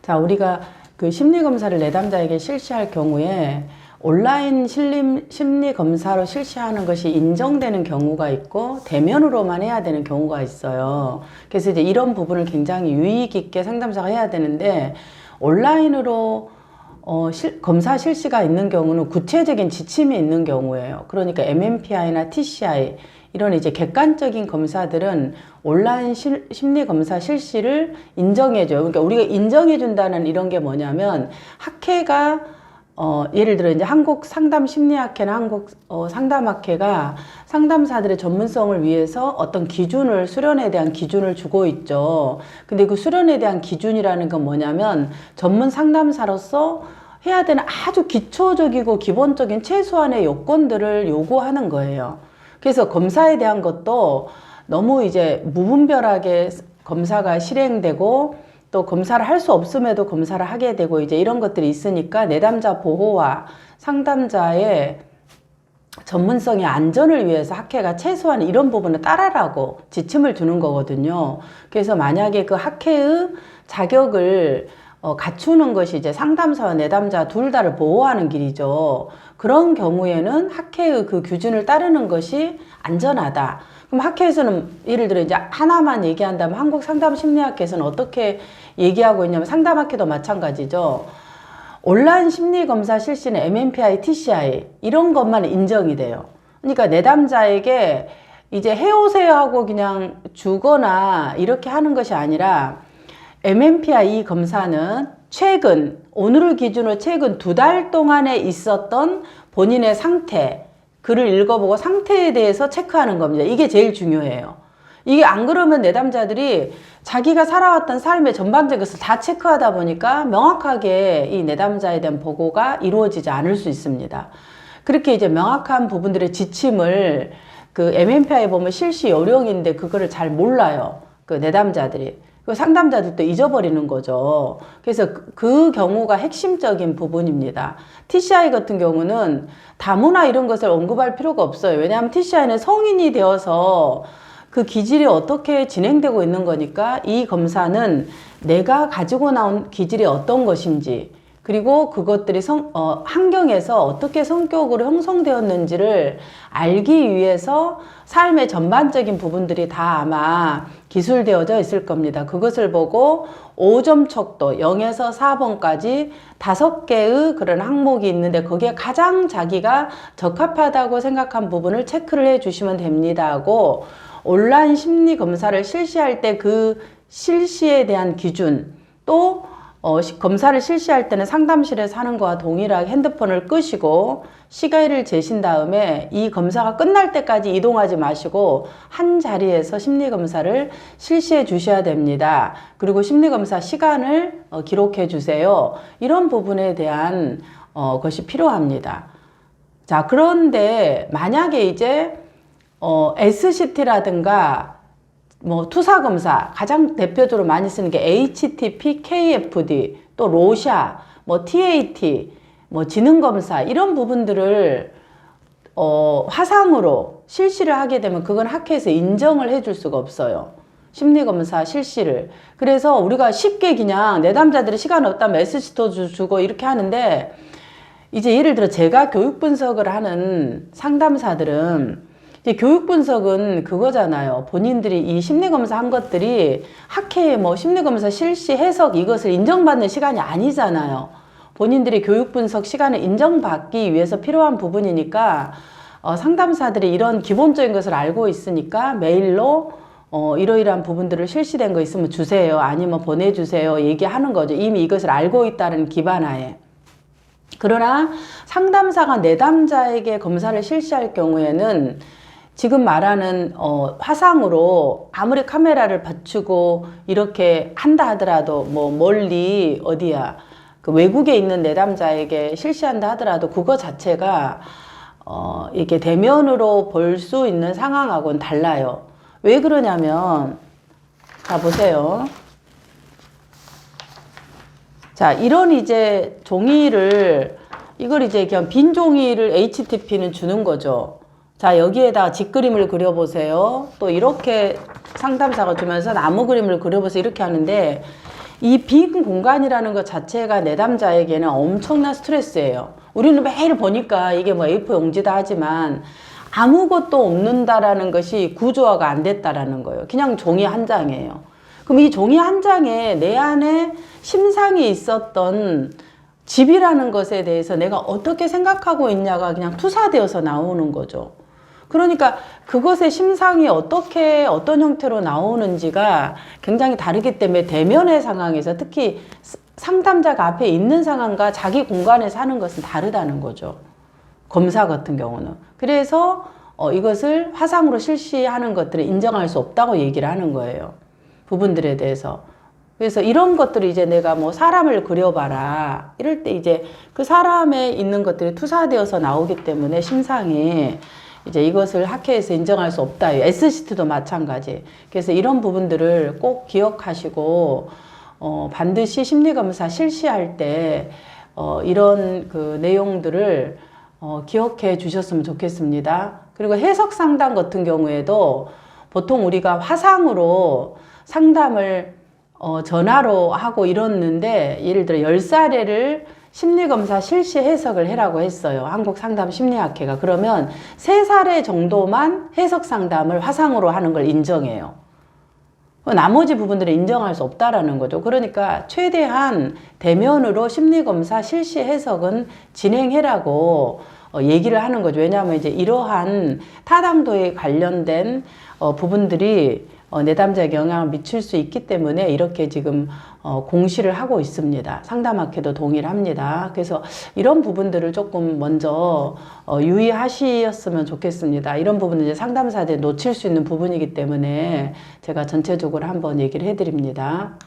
자, 우리가 그 심리검사를 내담자에게 실시할 경우에 온라인 심리검사로 실시하는 것이 인정되는 경우가 있고 대면으로만 해야 되는 경우가 있어요. 그래서 이제 이런 부분을 굉장히 유의 깊게 상담사가 해야 되는데, 온라인으로 검사 실시가 있는 경우는 구체적인 지침이 있는 경우예요. 그러니까 MMPI나 TCI 이런 이제 객관적인 검사들은 온라인 심리검사 실시를 인정해줘요. 그러니까 우리가 인정해준다는 이런 게 뭐냐면, 학회가 예를 들어 이제 한국 상담 심리학회나 한국 상담학회가 상담사들의 전문성을 위해서 어떤 기준을, 수련에 대한 기준을 주고 있죠. 근데 그 수련에 대한 기준이라는 건 뭐냐면, 전문 상담사로서 해야 되는 아주 기초적이고 기본적인 최소한의 요건들을 요구하는 거예요. 그래서 검사에 대한 것도 너무 이제 무분별하게 검사가 실행되고, 또 검사를 할 수 없음에도 검사를 하게 되고, 이제 이런 것들이 있으니까 내담자 보호와 상담자의 전문성의 안전을 위해서 학회가 최소한 이런 부분을 따라라고 지침을 주는 거거든요. 그래서 만약에 그 학회의 자격을 갖추는 것이 이제 상담사와 내담자 둘 다를 보호하는 길이죠. 그런 경우에는 학회의 그 규준을 따르는 것이 안전하다. 그럼 학회에서는 예를 들어 이제 하나만 얘기한다면, 한국 상담 심리학회에서는 어떻게 얘기하고 있냐면, 상담학회도 마찬가지죠. 온라인 심리검사 실시는 MMPI, TCI 이런 것만 인정이 돼요. 그러니까 내담자에게 이제 해오세요 하고 그냥 주거나 이렇게 하는 것이 아니라, MMPI 검사는 최근, 오늘을 기준으로 최근 2달 동안에 있었던 본인의 상태, 글을 읽어보고 상태에 대해서 체크하는 겁니다. 이게 제일 중요해요. 이게 안 그러면 내담자들이 자기가 살아왔던 삶의 전반적인 것을 다 체크하다 보니까 명확하게 이 내담자에 대한 보고가 이루어지지 않을 수 있습니다. 그렇게 이제 명확한 부분들의 지침을 그 MMPI에 보면 실시 요령인데 그거를 잘 몰라요. 그 내담자들이. 그 상담자들도 잊어버리는 거죠. 그래서 그 경우가 핵심적인 부분입니다. TCI 같은 경우는 다문화 이런 것을 언급할 필요가 없어요. 왜냐하면 TCI는 성인이 되어서 그 기질이 어떻게 진행되고 있는 거니까, 이 검사는 내가 가지고 나온 기질이 어떤 것인지, 그리고 그것들이 환경에서 어떻게 성격으로 형성되었는지를 알기 위해서 삶의 전반적인 부분들이 다 아마 기술되어져 있을 겁니다. 그것을 보고 5점 척도 0에서 4번까지 5개의 그런 항목이 있는데, 거기에 가장 자기가 적합하다고 생각한 부분을 체크를 해 주시면 됩니다 하고, 온라인 심리 검사를 실시할 때 그 실시에 대한 기준, 또 검사를 실시할 때는 상담실에서 하는 거와 동일하게 핸드폰을 끄시고 시계를 재신 다음에 이 검사가 끝날 때까지 이동하지 마시고 한 자리에서 심리검사를 실시해 주셔야 됩니다. 그리고 심리검사 시간을 기록해 주세요. 이런 부분에 대한 것이 필요합니다. 자, 그런데 만약에 이제 SCT라든가 투사검사, 가장 대표적으로 많이 쓰는 게 HTP, KFD, 또 로샤, TAT, 지능검사, 이런 부분들을, 화상으로 실시를 하게 되면 그건 학회에서 인정을 해줄 수가 없어요. 심리검사 실시를. 그래서 우리가 쉽게 그냥 내담자들이 시간 없다면 SCT 주고 이렇게 하는데, 이제 예를 들어 제가 교육 분석을 하는 상담사들은 이제 교육 분석은 그거잖아요. 본인들이 이 심리검사 한 것들이 학회에 심리검사 실시 해석 이것을 인정받는 시간이 아니잖아요. 본인들이 교육 분석 시간을 인정받기 위해서 필요한 부분이니까, 상담사들이 이런 기본적인 것을 알고 있으니까 메일로 이러이러한 부분들을 실시된 거 있으면 주세요. 아니면 보내주세요. 얘기하는 거죠. 이미 이것을 알고 있다는 기반하에. 그러나 상담사가 내담자에게 검사를 실시할 경우에는 지금 말하는 화상으로 아무리 카메라를 받치고 이렇게 한다 하더라도, 멀리 어디야 그 외국에 있는 내담자에게 실시한다 하더라도 그거 자체가 이렇게 대면으로 볼 수 있는 상황하고는 달라요. 왜 그러냐면, 자 보세요. 자, 이런 이제 종이를, 이걸 이제 그냥 빈 종이를 HTP는 주는 거죠. 자, 여기에다 직그림을 그려보세요. 또 이렇게 상담사가 주면서 나무 그림을 그려보세요. 이렇게 하는데, 이 빈 공간이라는 것 자체가 내담자에게는 엄청난 스트레스예요. 우리는 매일 보니까 이게 뭐 A4 용지다 하지만 아무것도 없는다라는 것이 구조화가 안 됐다라는 거예요. 그냥 종이 한 장이에요. 그럼 이 종이 한 장에 내 안에 심상이 있었던 집이라는 것에 대해서 내가 어떻게 생각하고 있냐가 그냥 투사되어서 나오는 거죠. 그러니까 그것의 심상이 어떻게 어떤 형태로 나오는지가 굉장히 다르기 때문에 대면의 상황에서 특히 상담자가 앞에 있는 상황과 자기 공간에 사는 것은 다르다는 거죠. 검사 같은 경우는. 그래서 이것을 화상으로 실시하는 것들을 인정할 수 없다고 얘기를 하는 거예요. 부분들에 대해서. 그래서 이런 것들을 이제 내가 뭐 사람을 그려봐라. 이럴 때 이제 그 사람에 있는 것들이 투사되어서 나오기 때문에 심상이 이제 이것을 학회에서 인정할 수 없다. SCT도 마찬가지. 그래서 이런 부분들을 꼭 기억하시고 반드시 심리검사 실시할 때 이런 그 내용들을 기억해 주셨으면 좋겠습니다. 그리고 해석 상담 같은 경우에도 보통 우리가 화상으로 상담을 전화로 하고 이랬는데 예를 들어 10사례를 심리검사 실시 해석을 해라고 했어요. 한국상담심리학회가. 그러면 3사례 정도만 해석 상담을 화상으로 하는 걸 인정해요. 나머지 부분들을 인정할 수 없다라는 거죠. 그러니까 최대한 대면으로 심리검사 실시 해석은 진행해라고 얘기를 하는 거죠. 왜냐하면 이제 이러한 타당도에 관련된 부분들이 내담자에게 영향을 미칠 수 있기 때문에 이렇게 지금 공시를 하고 있습니다. 상담학회도 동의를 합니다. 그래서 이런 부분들을 조금 먼저 유의하셨으면 좋겠습니다. 이런 부분은 이제 상담사들이 놓칠 수 있는 부분이기 때문에 제가 전체적으로 한번 얘기를 해드립니다.